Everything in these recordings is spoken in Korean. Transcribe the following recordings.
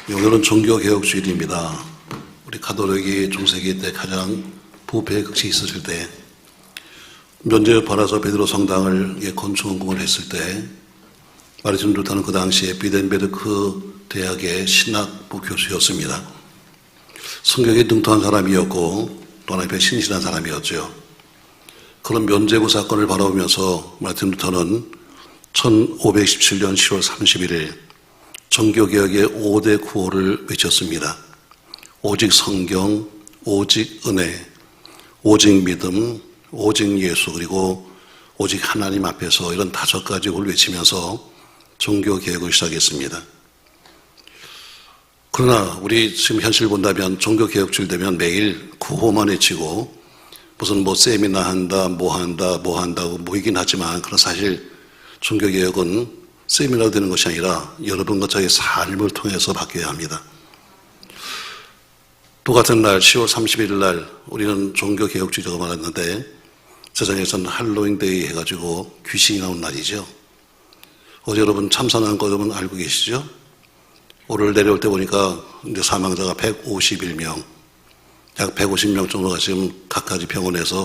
오늘은 종교개혁주일입니다. 우리 가톨릭이 중세기 때 가장 부패의 극치 있었을 때 면제 받아서 베드로 성당을 건축원공을 했을 때 마르틴 루터는 그 당시에 비덴베르크 대학의 신학부 교수였습니다. 성경에 능통한 사람이었고 또 하나의 신실한 사람이었죠. 그런 면제부 사건을 바라보면서 마르틴 루터는 1517년 10월 31일 종교개혁의 5대 구호를 외쳤습니다. 오직 성경, 오직 은혜, 오직 믿음, 오직 예수, 그리고 오직 하나님 앞에서 이런 5가지 구호를 외치면서 종교개혁을 시작했습니다. 그러나 우리 지금 현실을 본다면 종교개혁주일 되면 매일 구호만 외치고 무슨 세미나 한다, 뭐 한다고 모이긴 하지만 그런 사실 종교개혁은 세미나로 되는 것이 아니라 여러분과 저의 삶을 통해서 바뀌어야 합니다. 똑같은 날 10월 31일 날 우리는 종교개혁주의자가 말했는데 세상에서는 할로윈데이 해가지고 귀신이 나온 날이죠. 어제 여러분 참선한 거 여러분 알고 계시죠? 오늘 내려올 때 보니까 이제 사망자가 151명, 약 150명 정도가 지금 각가지 병원에서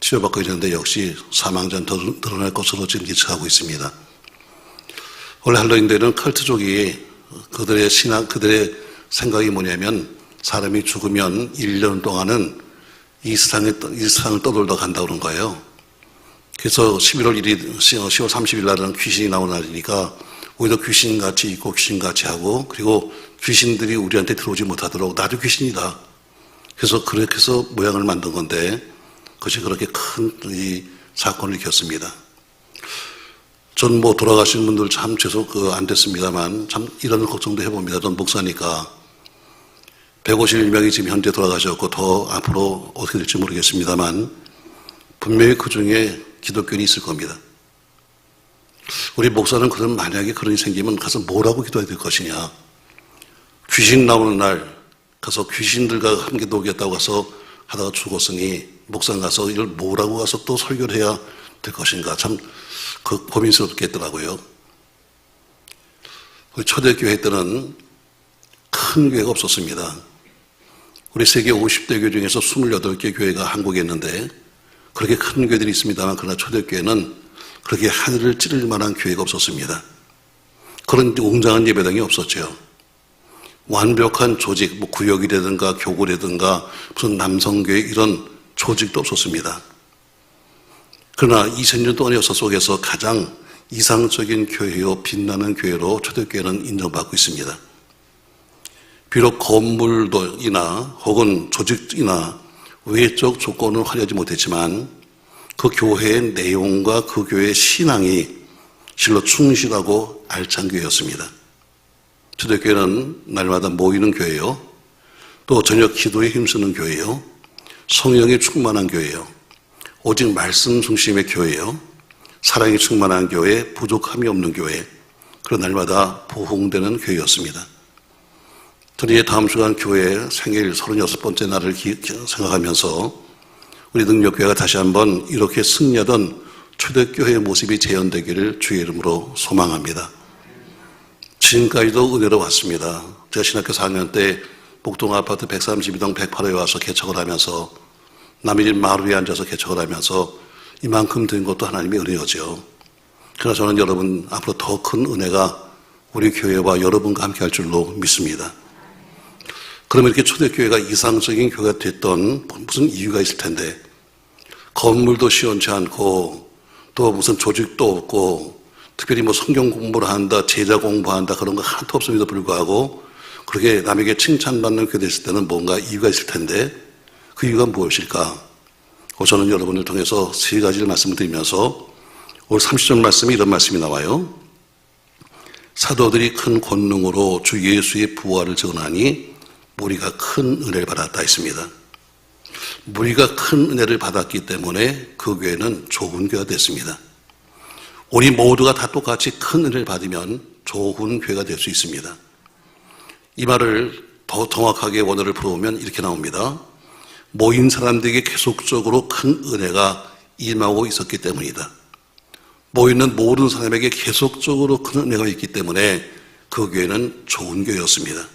치료받고 있는데 역시 사망자는 더 늘어날 것으로 지금 예측하고 있습니다. 원래 할로윈데이는 컬트족이 그들의 신앙, 그들의 생각이 뭐냐면 사람이 죽으면 1년 동안은 이 세상을 떠돌다 간다고 그런 거예요. 그래서 11월 1일, 10월 30일 날은 귀신이 나오는 날이니까 우리도 귀신같이 있고 귀신같이 하고 그리고 귀신들이 우리한테 들어오지 못하도록 나도 귀신이다. 그래서 그렇게 해서 모양을 만든 건데 그것이 그렇게 큰 이 사건을 일으켰습니다. 전 돌아가신 분들 참 안 됐습니다만 참 이런 걱정도 해봅니다. 전 목사니까 151명이 지금 현재 돌아가셨고 더 앞으로 어떻게 될지 모르겠습니다만 분명히 그 중에 기독교인이 있을 겁니다. 우리 목사는 그럼 만약에 그런 일이 생기면 가서 뭐라고 기도해야 될 것이냐. 귀신 나오는 날 가서 귀신들과 함께 놀겠다고 가서 하다가 죽었으니 목사 가서 이걸 뭐라고 가서 또 설교를 해야 될 것인가. 참 고민스럽겠더라고요. 우리 초대교회 때는 큰 교회가 없었습니다. 우리 세계 50대 교회 중에서 28개 교회가 한국에 있는데 그렇게 큰 교회들이 있습니다만 그러나 초대교회는 그렇게 하늘을 찌를 만한 교회가 없었습니다. 그런 웅장한 예배당이 없었죠. 완벽한 조직, 구역이라든가 교구라든가 무슨 남성교회 이런 조직도 없었습니다. 그러나 2000년 동안의 역사 속에서 가장 이상적인 교회요, 빛나는 교회로 초대교회는 인정받고 있습니다. 비록 건물이나 혹은 조직이나 외적 조건은 화려하지 못했지만 그 교회의 내용과 그 교회의 신앙이 실로 충실하고 알찬 교회였습니다. 초대교회는 날마다 모이는 교회요, 또 저녁 기도에 힘쓰는 교회요, 성령이 충만한 교회요, 오직 말씀 중심의 교회요, 사랑이 충만한 교회, 부족함이 없는 교회, 그런 날마다 부흥되는 교회였습니다. 저는 다음 주간 교회 생일 36번째 날을 생각하면서 우리 능력교회가 다시 한번 이렇게 승리하던 초대교회의 모습이 재현되기를 주의 이름으로 소망합니다. 지금까지도 은혜로 왔습니다. 제가 신학교 4학년 때 목동 아파트 132동 108호에 와서 개척을 하면서 남의 집 마루에 앉아서 개척을 하면서 이만큼 된 것도 하나님의 은혜였죠. 그러나 저는 여러분 앞으로 더 큰 은혜가 우리 교회와 여러분과 함께 할 줄로 믿습니다. 그러면 이렇게 초대교회가 이상적인 교회가 됐던 무슨 이유가 있을 텐데 건물도 시원치 않고 또 무슨 조직도 없고 특별히 성경 공부를 한다, 제자 공부한다 그런 거 하나도 없음에도 불구하고 그렇게 남에게 칭찬받는 교회 됐을 때는 뭔가 이유가 있을 텐데 그 이유가 무엇일까? 저는 여러분을 통해서 3가지를 말씀을 드리면서 오늘 30절 말씀에 이런 말씀이 나와요. 사도들이 큰 권능으로 주 예수의 부활을 전하니 우리가 큰 은혜를 받았다 했습니다. 우리가 큰 은혜를 받았기 때문에 그 교회는 좋은 교회가 됐습니다. 우리 모두가 다 똑같이 큰 은혜를 받으면 좋은 교회가 될 수 있습니다. 이 말을 더 정확하게 원어를 풀어보면 이렇게 나옵니다. 모인 사람들에게 계속적으로 큰 은혜가 임하고 있었기 때문이다. 모이는 모든 사람에게 계속적으로 큰 은혜가 있기 때문에 그 교회는 좋은 교회였습니다.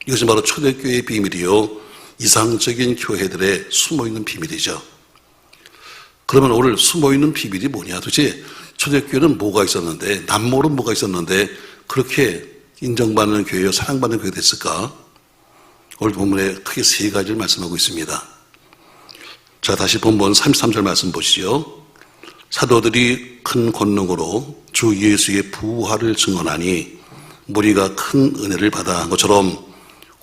이것이 바로 초대교회의 비밀이요, 이상적인 교회들의 숨어있는 비밀이죠. 그러면 오늘 숨어있는 비밀이 뭐냐? 도대체 초대교회는 뭐가 있었는데, 남모는 뭐가 있었는데 그렇게 인정받는 교회요, 사랑받는 교회가 됐을까? 오늘 본문에 크게 세 가지를 말씀하고 있습니다. 자, 다시 본문 33절 말씀 보시죠. 사도들이 큰 권능으로 주 예수의 부활을 증언하니 무리가 큰 은혜를 받아 한 것처럼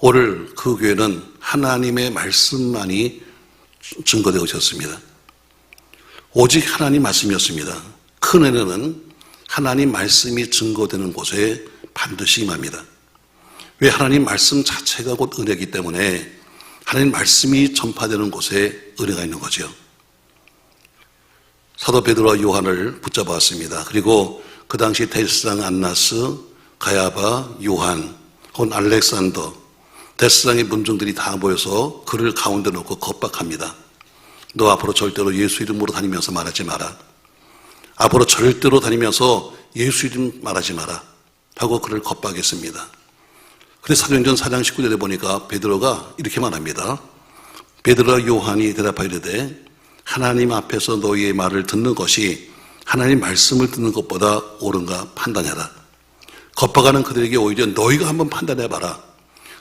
오늘 그 교회는 하나님의 말씀만이 증거되고 있었습니다. 오직 하나님 말씀이었습니다. 큰 은혜는 하나님 말씀이 증거되는 곳에 반드시 임합니다. 왜? 하나님 말씀 자체가 곧 은혜이기 때문에 하나님 말씀이 전파되는 곳에 은혜가 있는 거죠. 사도 베드로와 요한을 붙잡았습니다. 그리고 그 당시 대제사장 안나스, 가야바, 요한, 혹은 알렉산더, 대제사장의 문중들이 다 모여서 그를 가운데 놓고 겁박합니다. 너 앞으로 절대로 예수 이름으로 다니면서 말하지 마라. 앞으로 절대로 다니면서 예수 이름 말하지 마라 하고 그를 겁박했습니다. 그래서 사도행전 4장 19절에 보니까 베드로가 이렇게 말합니다. 베드로와 요한이 대답하여 이르되 하나님 앞에서 너희의 말을 듣는 것이 하나님 말씀을 듣는 것보다 옳은가 판단해라. 겁박하는 그들에게 오히려 너희가 한번 판단해봐라.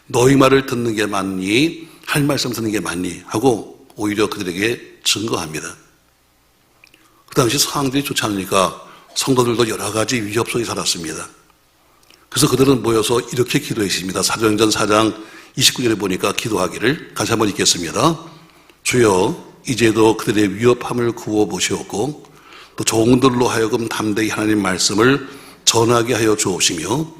너희 말을 듣는 게 맞니? 할 말씀 듣는 게 맞니? 하고 오히려 그들에게 증거합니다. 그 당시 상황들이 좋지 않으니까 성도들도 여러 가지 위협 속에 살았습니다. 그래서 그들은 모여서 이렇게 기도했습니다. 사도행전 4장 29절에 보니까 기도하기를 같이 한번 읽겠습니다. 주여 이제도 그들의 위협함을 구워보시옵고 또 종들로 하여금 담대히 하나님 말씀을 전하게 하여 주옵시며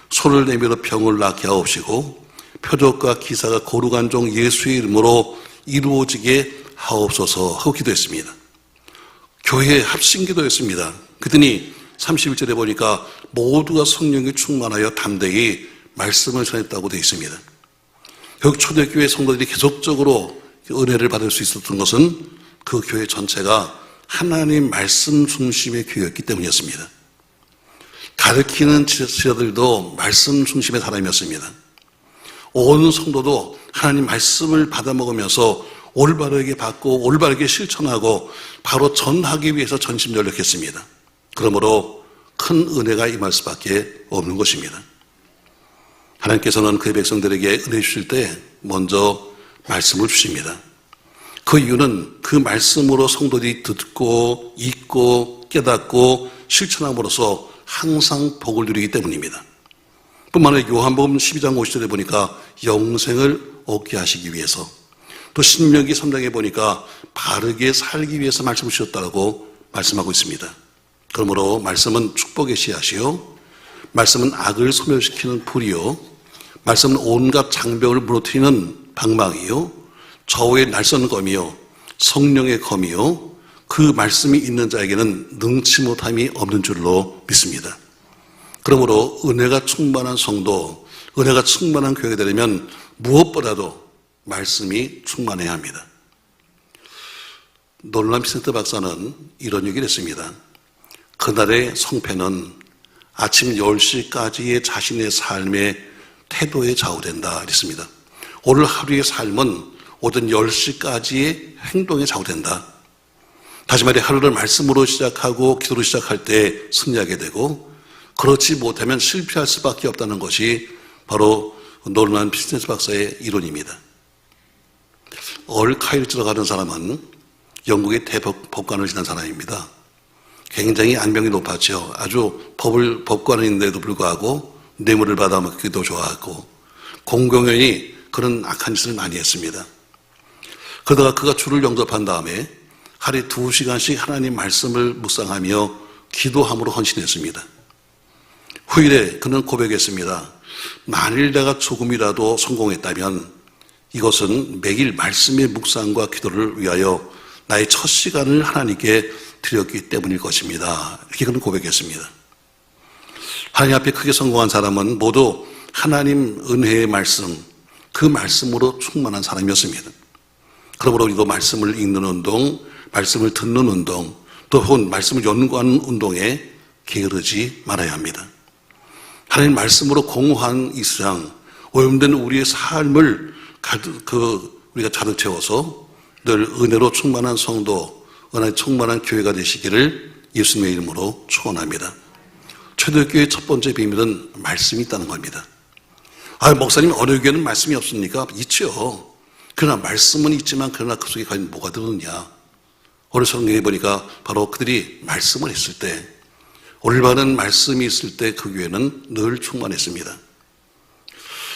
손을 내밀어 병을 낫게 하옵시고 표적과 기사가 거룩한 종 예수의 이름으로 이루어지게 하옵소서 하고 기도했습니다. 교회의 합심기도였습니다. 그랬더니 31절에 보니까 모두가 성령에 충만하여 담대히 말씀을 전했다고 되어 있습니다. 결국 초대교회 성도들이 계속적으로 은혜를 받을 수 있었던 것은 그 교회 전체가 하나님 말씀 중심의 교회였기 때문이었습니다. 가르치는 지도자들도 말씀 중심의 사람이었습니다. 온 성도도 하나님 말씀을 받아먹으면서 올바르게 받고 올바르게 실천하고 바로 전하기 위해서 전심전력했습니다. 그러므로 큰 은혜가 임할 수밖에 없는 것입니다. 하나님께서는 그의 백성들에게 은혜 주실 때 먼저 말씀을 주십니다. 그 이유는 그 말씀으로 성도들이 듣고 읽고 깨닫고 실천함으로써 항상 복을 누리기 때문입니다. 뿐만 아니라 요한복음 12장 50절에 보니까 영생을 얻게 하시기 위해서, 또 신명기 3장에 보니까 바르게 살기 위해서 말씀을 주셨다고 말씀하고 있습니다. 그러므로 말씀은 축복의 씨앗이요, 말씀은 악을 소멸시키는 불이요, 말씀은 온갖 장벽을 무너뜨리는 방망이요, 저의 날선 검이요, 성령의 검이요, 그 말씀이 있는 자에게는 능치 못함이 없는 줄로 믿습니다. 그러므로 은혜가 충만한 성도, 은혜가 충만한 교회가 되려면 무엇보다도 말씀이 충만해야 합니다. 놀란 피센트 박사는 이런 얘기를 했습니다. 그날의 성패는 아침 10시까지의 자신의 삶의 태도에 좌우된다 그랬습니다. 오늘 하루의 삶은 오전 10시까지의 행동에 좌우된다. 다시 말해 하루를 말씀으로 시작하고 기도로 시작할 때 승리하게 되고, 그렇지 못하면 실패할 수밖에 없다는 것이 바로 놀란 피센트 박사의 이론입니다. 얼 카일즈라고 하는 사람은 영국의 대법관을 지낸 사람입니다. 굉장히 안명이 높았죠. 아주 법관인데도 불구하고 뇌물을 받아먹기도 좋아하고 공공연히 그런 악한 짓을 많이 했습니다. 그러다가 그가 주를 영접한 다음에 하루에 2시간씩 하나님 말씀을 묵상하며 기도함으로 헌신했습니다. 후일에 그는 고백했습니다. 만일 내가 조금이라도 성공했다면 이것은 매일 말씀의 묵상과 기도를 위하여 나의 첫 시간을 하나님께 드렸기 때문일 것입니다. 이렇게 그는 고백했습니다. 하나님 앞에 크게 성공한 사람은 모두 하나님 은혜의 말씀, 그 말씀으로 충만한 사람이었습니다. 그러므로 우리도 말씀을 읽는 운동, 말씀을 듣는 운동, 또 혹은 말씀을 연구하는 운동에 게으르지 말아야 합니다. 하나님 말씀으로 공허한 이 세상, 오염된 우리의 삶을 우리가 가득 채워서 늘 은혜로 충만한 성도, 은혜 충만한 교회가 되시기를 예수님의 이름으로 축원합니다. 초대교회의 첫 번째 비밀은 말씀이 있다는 겁니다. 목사님 어느 교회는 말씀이 없습니까? 있죠. 그러나 말씀은 있지만 그러나 그 속에 과연 뭐가 들었느냐. 오늘 성경에 보니까 바로 그들이 말씀을 했을 때, 올바른 말씀이 있을 때 그 교회는 늘 충만했습니다.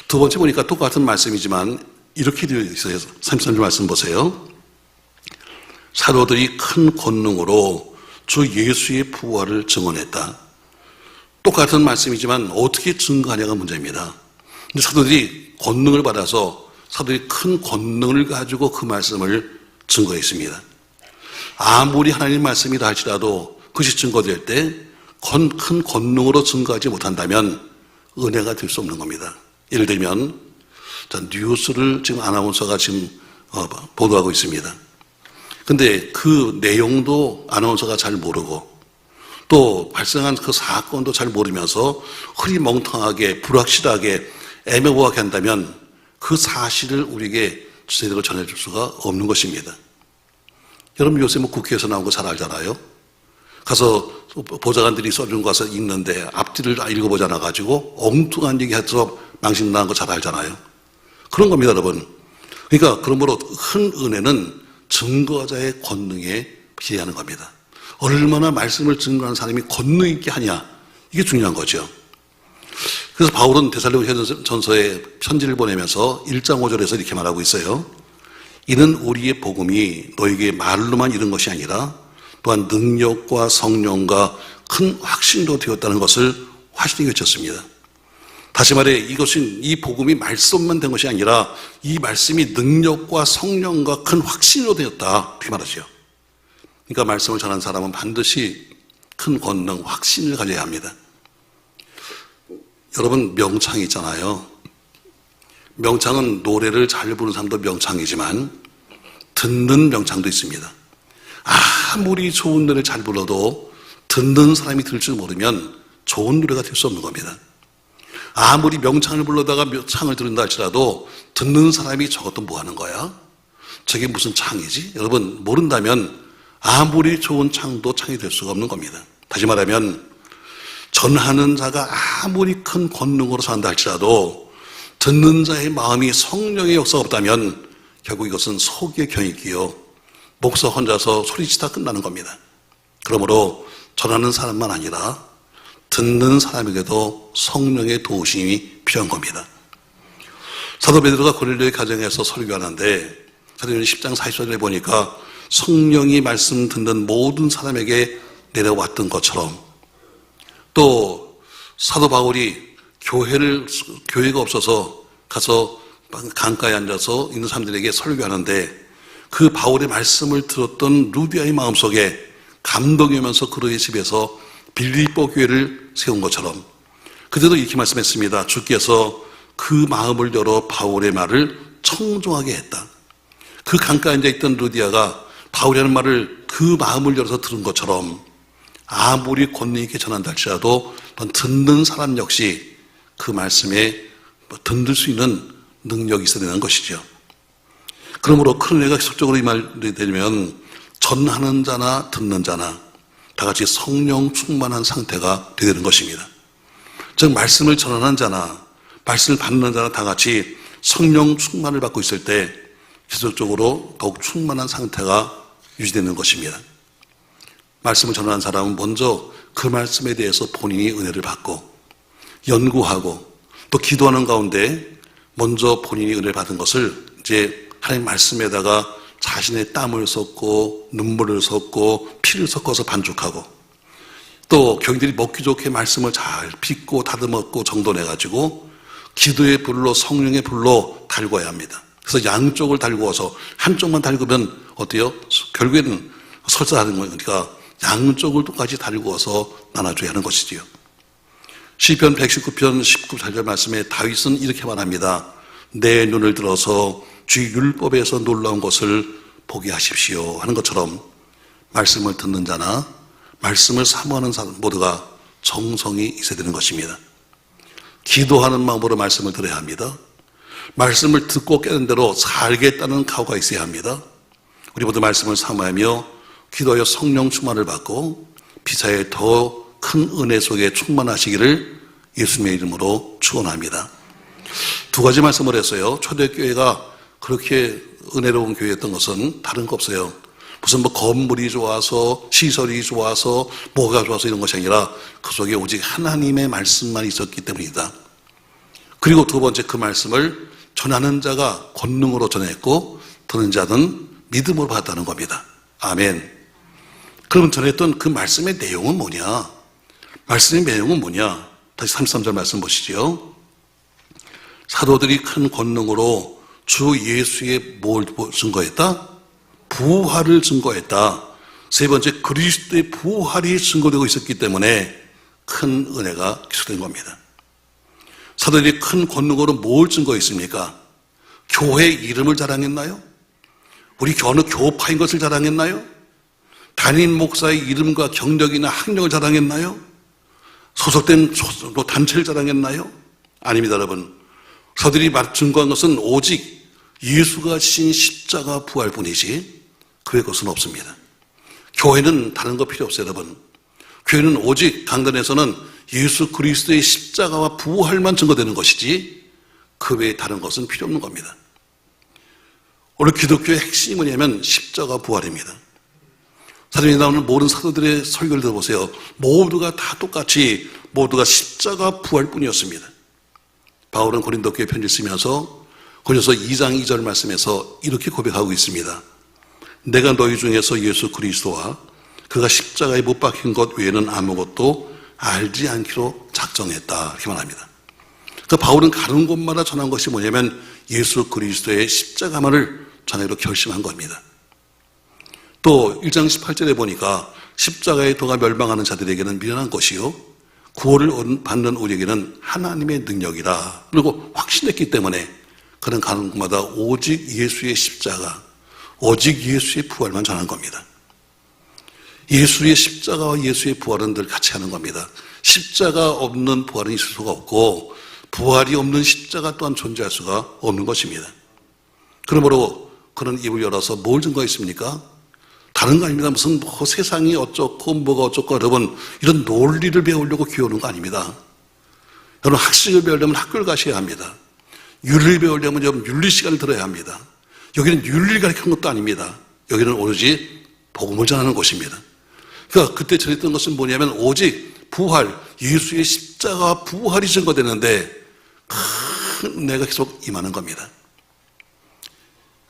두 번째 보니까 똑같은 말씀이지만 이렇게 되어 있어요. 33절 말씀 보세요. 사도들이 큰 권능으로 주 예수의 부활을 증언했다. 똑같은 말씀이지만 어떻게 증거하냐가 문제입니다. 근데 사도들이 권능을 받아서 사도들이 큰 권능을 가지고 그 말씀을 증거했습니다. 아무리 하나님 말씀이다 할지라도 그것이 증거될 때 큰 권능으로 증거하지 못한다면 은혜가 될 수 없는 겁니다. 예를 들면 뉴스를 지금 아나운서가 지금 보도하고 있습니다. 근데 그 내용도 아나운서가 잘 모르고 또 발생한 그 사건도 잘 모르면서 흐리멍텅하게 불확실하게 애매모호하게 한다면 그 사실을 우리에게 제대로 전해줄 수가 없는 것입니다. 여러분 요새 국회에서 나온 거 잘 알잖아요. 가서 보좌관들이 써준 거 가서 읽는데 앞뒤를 읽어보지 않아가지고 엉뚱한 얘기해서 망신당한 거 잘 알잖아요. 그런 겁니다, 여러분. 그러니까 그러므로 큰 은혜는 증거자의 권능에 비례하는 겁니다. 얼마나 말씀을 증거하는 사람이 권능 있게 하냐, 이게 중요한 거죠. 그래서 바울은 데살로니가전서에 편지를 보내면서 1장 5절에서 이렇게 말하고 있어요. 이는 우리의 복음이 너에게 말로만 이른 것이 아니라 또한 능력과 성령과 큰 확신도 되었다는 것을 확실히 외쳤습니다. 다시 말해 이 복음이 말씀만 된 것이 아니라 이 말씀이 능력과 성령과 큰 확신으로 되었다, 그렇게 말하죠. 그러니까 말씀을 전하는 사람은 반드시 큰 권능, 확신을 가져야 합니다. 여러분 명창이 있잖아요. 명창은 노래를 잘 부르는 사람도 명창이지만 듣는 명창도 있습니다. 아무리 좋은 노래를 잘 불러도 듣는 사람이 들을 줄 모르면 좋은 노래가 될 수 없는 겁니다. 아무리 명창을 불러다가 창을 들은다 할지라도 듣는 사람이 저것도 뭐 하는 거야? 저게 무슨 창이지? 여러분 모른다면 아무리 좋은 창도 창이 될 수가 없는 겁니다. 다시 말하면 전하는 자가 아무리 큰 권능으로 산다 할지라도 듣는 자의 마음이 성령의 역사가 없다면 결국 이것은 속의 경이기요 목사 혼자서 소리치다 끝나는 겁니다. 그러므로 전하는 사람만 아니라 듣는 사람에게도 성령의 도우심이 필요한 겁니다. 사도 베드로가 고넬료의 가정에서 설교하는데 사도행전 10장 40절에 보니까 성령이 말씀 듣는 모든 사람에게 내려왔던 것처럼 또 사도 바울이 교회가 없어서 가서 강가에 앉아서 있는 사람들에게 설교하는데 그 바울의 말씀을 들었던 루디아의 마음속에 감동이 오면서 그의 집에서 빌립보 교회를 세운 것처럼 그때도 이렇게 말씀했습니다. 주께서 그 마음을 열어 바울의 말을 청종하게 했다. 그 강가에 앉아있던 루디아가 바울이 하는 말을 그 마음을 열어서 들은 것처럼 아무리 권능 있게 전한다 할지라도 듣는 사람 역시 그 말씀에 듣는 수 있는 능력이 있어야 되는 것이죠. 그러므로 큰 은혜가 계속적으로 임하게 되면 전하는 자나 듣는 자나 다 같이 성령 충만한 상태가 되는 것입니다. 즉 말씀을 전하는 자나 말씀을 받는 자나 다 같이 성령 충만을 받고 있을 때 계속적으로 더욱 충만한 상태가 유지되는 것입니다. 말씀을 전하는 사람은 먼저 그 말씀에 대해서 본인이 은혜를 받고 연구하고 또 기도하는 가운데 먼저 본인이 은혜를 받은 것을 이제 하나님 말씀에다가 자신의 땀을 섞고 눈물을 섞고 피를 섞어서 반죽하고 또 교인들이 먹기 좋게 말씀을 잘 빚고 다듬었고 정돈해가지고 기도의 불로 성령의 불로 달궈야 합니다. 그래서 양쪽을 달구어서 한쪽만 달구면 어때요? 결국에는 설사하는 거니까 양쪽을 똑같이 달구어서 나눠줘야 하는 것이지요. 시편 119편 19절 말씀에 다윗은 이렇게 말합니다. 내 눈을 들어서 주 율법에서 놀라운 것을 보게 하십시오 하는 것처럼 말씀을 듣는 자나 말씀을 사모하는 사람 모두가 정성이 있어야 되는 것입니다. 기도하는 마음으로 말씀을 들어야 합니다. 말씀을 듣고 깨는 대로 살겠다는 각오가 있어야 합니다. 우리 모두 말씀을 사모하며 기도하여 성령 충만을 받고 피차에 더 큰 은혜 속에 충만하시기를 예수님의 이름으로 축원합니다. 두 가지 말씀을 했어요. 초대교회가 그렇게 은혜로운 교회였던 것은 다른 거 없어요. 무슨 건물이 좋아서 시설이 좋아서 뭐가 좋아서 이런 것이 아니라 그 속에 오직 하나님의 말씀만 있었기 때문이다. 그리고 두 번째, 그 말씀을 전하는 자가 권능으로 전했고 듣는 자는 믿음으로 받았다는 겁니다. 아멘. 그러면 전했던 그 말씀의 내용은 뭐냐? 말씀의 내용은 뭐냐? 다시 33절 말씀 보시죠. 사도들이 큰 권능으로 주 예수의 뭘 증거했다? 부활을 증거했다. 세 번째, 그리스도의 부활이 증거되고 있었기 때문에 큰 은혜가 기술된 겁니다. 사도들이 큰 권능으로 뭘 증거했습니까? 교회 이름을 자랑했나요? 우리 어느 교파인 것을 자랑했나요? 담임 목사의 이름과 경력이나 학력을 자랑했나요? 소속된 단체를 자랑했나요? 아닙니다, 여러분. 사도들이 증거한 것은 오직 예수가 지신 십자가 부활뿐이지 그 외 것은 없습니다. 교회는 다른 거 필요 없어요, 여러분. 교회는 오직 강단에서는 예수 그리스도의 십자가와 부활만 증거되는 것이지 그 외에 다른 것은 필요 없는 겁니다. 오늘 기독교의 핵심이 뭐냐면 십자가 부활입니다. 사도행전에 나오는 모든 사도들의 설교를 들어보세요. 모두가 다 똑같이 모두가 십자가 부활뿐이었습니다. 바울은 고린도교회 편지를 쓰면서 고린도서 2장 2절 말씀에서 이렇게 고백하고 있습니다. 내가 너희 중에서 예수 그리스도와 그가 십자가에 못 박힌 것 외에는 아무것도 알지 않기로 작정했다. 이렇게 말합니다. 그러니까 바울은 가는 곳마다 전한 것이 뭐냐면 예수 그리스도의 십자가만을 전하기로 결심한 겁니다. 또 1장 18절에 보니까 십자가의 도가 멸망하는 자들에게는 미련한 것이요 구원을 받는 우리에게는 하나님의 능력이라. 그리고 확신했기 때문에 그는 가는 곳마다 오직 예수의 십자가, 오직 예수의 부활만 전한 겁니다. 예수의 십자가와 예수의 부활은 늘 같이 하는 겁니다. 십자가 없는 부활은 있을 수가 없고 부활이 없는 십자가 또한 존재할 수가 없는 것입니다. 그러므로 그는 입을 열어서 뭘 증거했습니까? 다른 거 아닙니다. 무슨 세상이 어쩌고 뭐가 어쩌고 여러분 이런 논리를 배우려고 기우는 거 아닙니다. 여러분 학식을 배우려면 학교를 가셔야 합니다. 윤리를 배우려면 여러분 윤리 시간을 들어야 합니다. 여기는 윤리를 가르치는 것도 아닙니다. 여기는 오로지 복음을 전하는 곳입니다. 그러니까 그때 전했던 것은 뭐냐면 오직 부활, 예수의 십자가 부활이 증거되는데 큰 은혜가 계속 임하는 겁니다.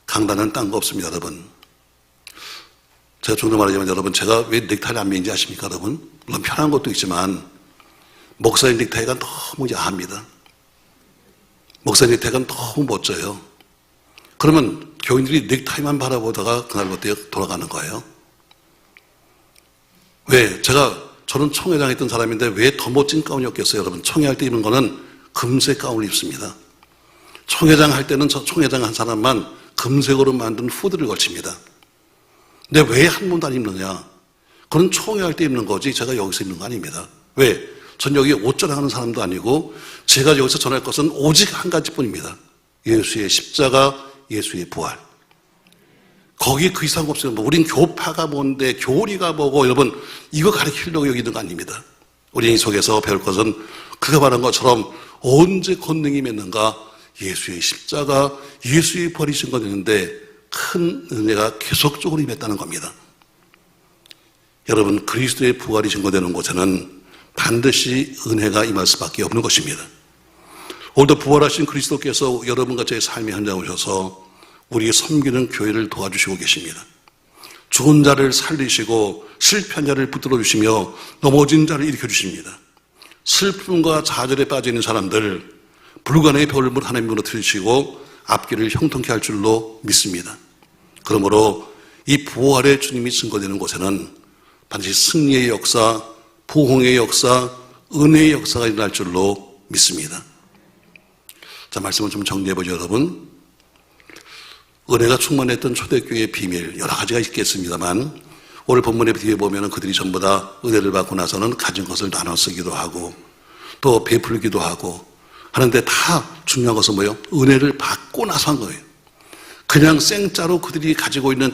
강단은 딴 거 없습니다, 여러분. 제가 종종 말하자면 여러분 제가 왜 넥타이를 안 매는지 아십니까, 여러분? 물론 편한 것도 있지만 목사의 넥타이가 너무 야합니다. 목사의 넥타이가 너무 멋져요. 그러면 교인들이 넥타이만 바라보다가 그날부터 돌아가는 거예요. 왜? 저는 총회장 했던 사람인데 왜 더 멋진 가운이 없겠어요, 여러분? 총회할 때 입는 거는 금색 가운을 입습니다. 총회장 할 때는 총회장 한 사람만 금색으로 만든 후드를 걸칩니다. 근데 왜 한 번도 안 입느냐? 그건 총회할 때 입는 거지 제가 여기서 입는 거 아닙니다. 왜? 전 여기 옷 전하는 사람도 아니고 제가 여기서 전할 것은 오직 한 가지뿐입니다. 예수의 십자가, 예수의 부활. 거기 그 이상 없어요. 우린 교파가 뭔데 교리가 뭐고 여러분 이거 가르치려고 여기 있는 거 아닙니다. 우리 이 속에서 배울 것은 그가 말한 것처럼 언제 권능이 맺는가? 예수의 십자가, 예수의 부활이 증거되는데 큰 은혜가 계속적으로 임했다는 겁니다. 여러분 그리스도의 부활이 증거되는 곳에는 반드시 은혜가 임할 수밖에 없는 것입니다. 오늘도 부활하신 그리스도께서 여러분과 제 삶의 현장에 오셔서 우리의 섬기는 교회를 도와주시고 계십니다. 죽은 자를 살리시고 실패한 자를 붙들어 주시며 넘어진 자를 일으켜 주십니다. 슬픔과 좌절에 빠져 있는 사람들 불가능의 벽을 하나님 무너뜨리시고 앞길을 형통케 할 줄로 믿습니다. 그러므로 이 부활의 주님이 증거되는 곳에는 반드시 승리의 역사, 부흥의 역사, 은혜의 역사가 일어날 줄로 믿습니다. 자, 말씀을 좀 정리해보죠, 여러분. 은혜가 충만했던 초대교회의 비밀 여러 가지가 있겠습니다만 오늘 본문에 뒤에 보면 그들이 전부 다 은혜를 받고 나서는 가진 것을 나눠 쓰기도 하고 또 베풀기도 하고 하는데 다 중요한 것은 뭐예요? 은혜를 받고 나서 한 거예요. 그냥 생짜로 그들이 가지고 있는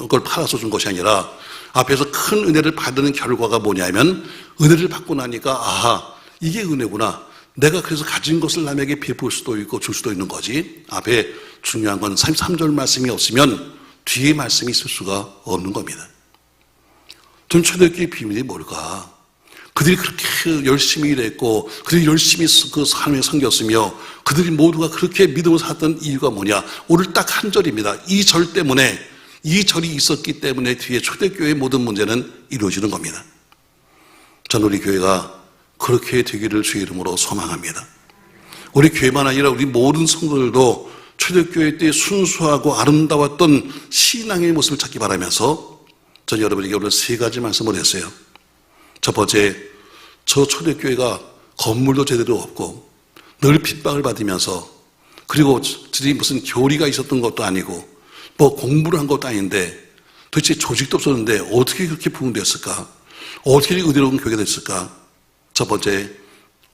걸 팔아서 준 것이 아니라 앞에서 큰 은혜를 받는 결과가 뭐냐면 은혜를 받고 나니까 아하, 이게 은혜구나. 내가 그래서 가진 것을 남에게 베풀 수도 있고 줄 수도 있는 거지. 앞에 중요한 건 33절 말씀이 없으면 뒤에 말씀이 있을 수가 없는 겁니다. 좀 초대교회의 비밀이 뭘까? 그들이 그렇게 열심히 일했고 그들이 열심히 그 삶에 섬겼으며 그들이 모두가 그렇게 믿음을 살았던 이유가 뭐냐? 오늘 딱 한 절입니다. 이 절 때문에, 이 절이 있었기 때문에 뒤에 초대교회의 모든 문제는 이루어지는 겁니다. 전 우리 교회가 그렇게 되기를 주의 이름으로 소망합니다. 우리 교회만 아니라 우리 모든 성도들도 초대교회 때 순수하고 아름다웠던 신앙의 모습을 찾기 바라면서 전 여러분에게 오늘 세 가지 말씀을 했어요. 첫 번째, 저 초대교회가 건물도 제대로 없고 늘 핍박을 받으면서 그리고 저들이 무슨 교리가 있었던 것도 아니고 뭐 공부를 한 것도 아닌데 도대체 조직도 없었는데 어떻게 그렇게 부흥됐을까? 어떻게 의대로운 교회가 됐을까? 첫 번째,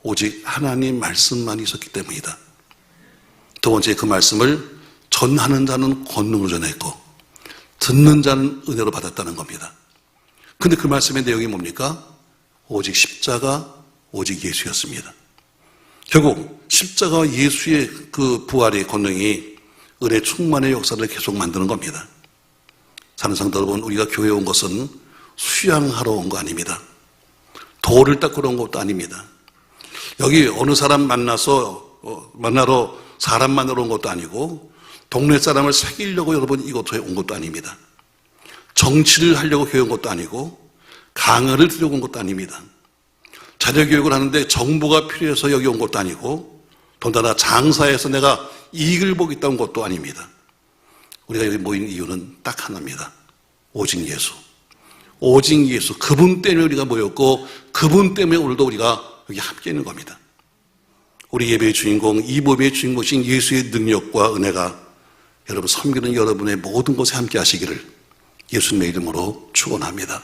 오직 하나님 말씀만 있었기 때문이다. 두 번째, 그 말씀을 전하는 자는 권능으로 전했고 듣는 자는 은혜로 받았다는 겁니다. 근데 그 말씀의 내용이 뭡니까? 오직 십자가, 오직 예수였습니다. 결국 십자가와 예수의 그 부활의 권능이 은혜 충만의 역사를 계속 만드는 겁니다. 사는 성도 여러분, 우리가 교회에 온 것은 수양하러 온 거 아닙니다. 돌을 닦으러 온 것도 아닙니다. 여기 어느 사람 만나러 사람 만나러 온 것도 아니고 동네 사람을 사귀려고 여러분 이곳에 온 것도 아닙니다. 정치를 하려고 교회 온 것도 아니고 강의를 들으려고 온 것도 아닙니다. 자녀교육을 하는데 정보가 필요해서 여기 온 것도 아니고 더군다나 장사해서 내가 이익을 보겠다 온 것도 아닙니다. 우리가 여기 모인 이유는 딱 하나입니다. 오직 예수. 오직 예수. 그분 때문에 우리가 모였고 그분 때문에 오늘도 우리가 여기 함께 있는 겁니다. 우리 예배의 주인공, 이 법의 주인공이신 예수의 능력과 은혜가 여러분 섬기는 여러분의 모든 것에 함께 하시기를 예수님의 이름으로 축원합니다.